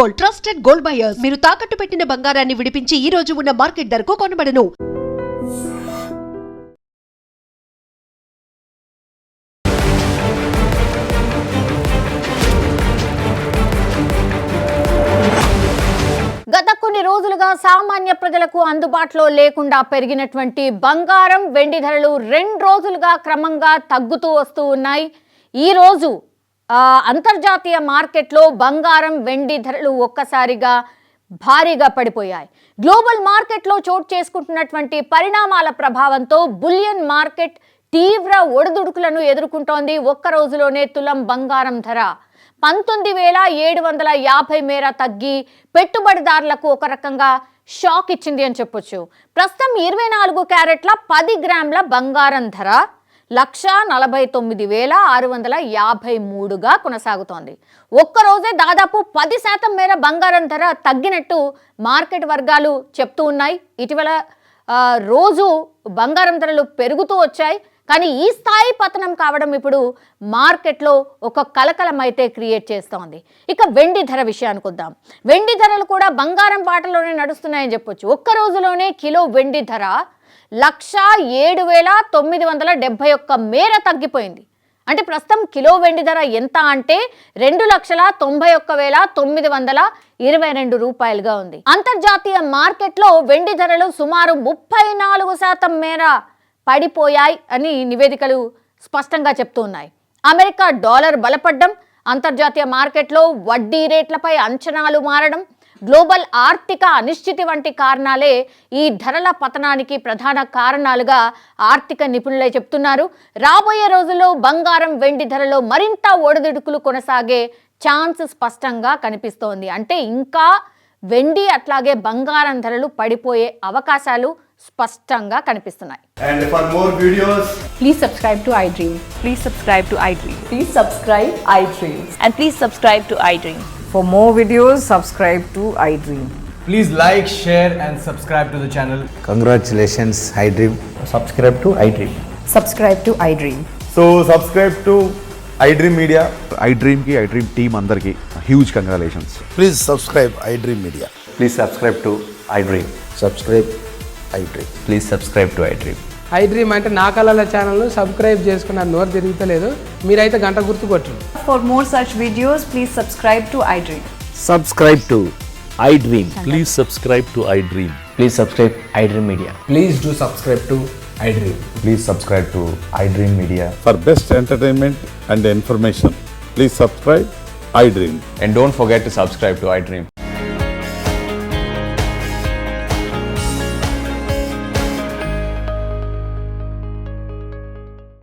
Gold, trusted gold buyers. మీరు తాకట్టు పెట్టిన బంగారాన్ని విడిపించి ఈ రోజు ఉన్న మార్కెట్ ధరకు కొనబడను. గత కొన్ని రోజులుగా సామాన్య ప్రజలకు అందుబాటులో లేకుండా పెరిగినటువంటి బంగారం, వెండి ధరలు 2 రోజులుగా క్రమంగా తగ్గుతూ వస్తూ ఉన్నాయి. ఈరోజు అంతర్జాతీయ మార్కెట్లో బంగారం, వెండి ధరలు ఒక్కసారిగా భారీగా పడిపోయాయి. గ్లోబల్ మార్కెట్లో చోటు చేసుకుంటున్నటువంటి పరిణామాల ప్రభావంతో బులియన్ మార్కెట్ తీవ్ర ఒడిదుడుకులను ఎదుర్కొంటోంది. ఒక్క రోజులోనే తులం బంగారం ధర 19,750 మేర తగ్గి పెట్టుబడిదారులకు ఒక రకంగా షాక్ ఇచ్చింది అని చెప్పొచ్చు. ప్రస్తుతం 24 క్యారెట్ల 10 గ్రాముల బంగారం ధర 1,49,653గా కొనసాగుతోంది. ఒక్కరోజే దాదాపు 10% మేర బంగారం ధర తగ్గినట్టు మార్కెట్ వర్గాలు చెప్తూ ఉన్నాయి. ఇటీవల రోజు బంగారం ధరలు పెరుగుతూ వచ్చాయి. కానీ ఈ స్థాయి పతనం కావడం ఇప్పుడు మార్కెట్లో ఒక కలకలం అయితే క్రియేట్ చేస్తోంది. ఇక వెండి ధర విషయానికి వద్దాం. వెండి ధరలు కూడా బంగారం బాటలోనే నడుస్తున్నాయని చెప్పొచ్చు. ఒక్క రోజులోనే కిలో వెండి ధర 1,07,971 మేర తగ్గిపోయింది. అంటే ప్రస్తుతం కిలో వెండి ధర ఎంత అంటే 2,91,922 రూపాయలుగా ఉంది. అంతర్జాతీయ మార్కెట్లో వెండి ధరలు సుమారు 34% మేర పడిపోయాయి అని నివేదికలు స్పష్టంగా చెప్తూ ఉన్నాయి. అమెరికా డాలర్ బలపడ్డం, అంతర్జాతీయ మార్కెట్లో వడ్డీ రేట్లపై అంచనాలు మారడం, గ్లోబల్ ఆర్థిక అనిశ్చితి వంటి కారణాలే ఈ ధరల పతనానికి ప్రధాన కారణాలుగా ఆర్థిక నిపుణులే చెప్తున్నారు. రాబోయే రోజుల్లో బంగారం, వెండి ధరలో మరింత ఒడిదుడుకులు కొనసాగే ఛాన్స్ స్పష్టంగా కనిపిస్తోంది. అంటే ఇంకా వెండి అట్లాగే బంగారం ధరలు పడిపోయే అవకాశాలు స్పష్టంగా కనిపిస్తున్నాయి. And for more videos, please subscribe to iDream. Please subscribe to iDream. Please subscribe iDream. And please subscribe to iDream. For more videos, subscribe to iDream. please like, share and subscribe to the channel. Congratulations, iDream. Subscribe to iDream. Subscribe to iDream. So subscribe to iDream Media. iDream team andarki huge congratulations. Please subscribe iDream Media. Please subscribe to iDream. Subscribe iDream. Please subscribe to iDream. iDream అంటే నా కళల ఛానల్ను subscribe చేసుకున్న నోరు తిరుగుతలేదు. మీరైతే గంట గుర్తు కొట్టండి. For more such videos, please subscribe to iDream. Subscribe to iDream. Please subscribe to iDream. Please subscribe iDream Media. Please do subscribe to iDream. Please subscribe to iDream Media. For best entertainment and information, please subscribe iDream. And don't forget to subscribe to iDream.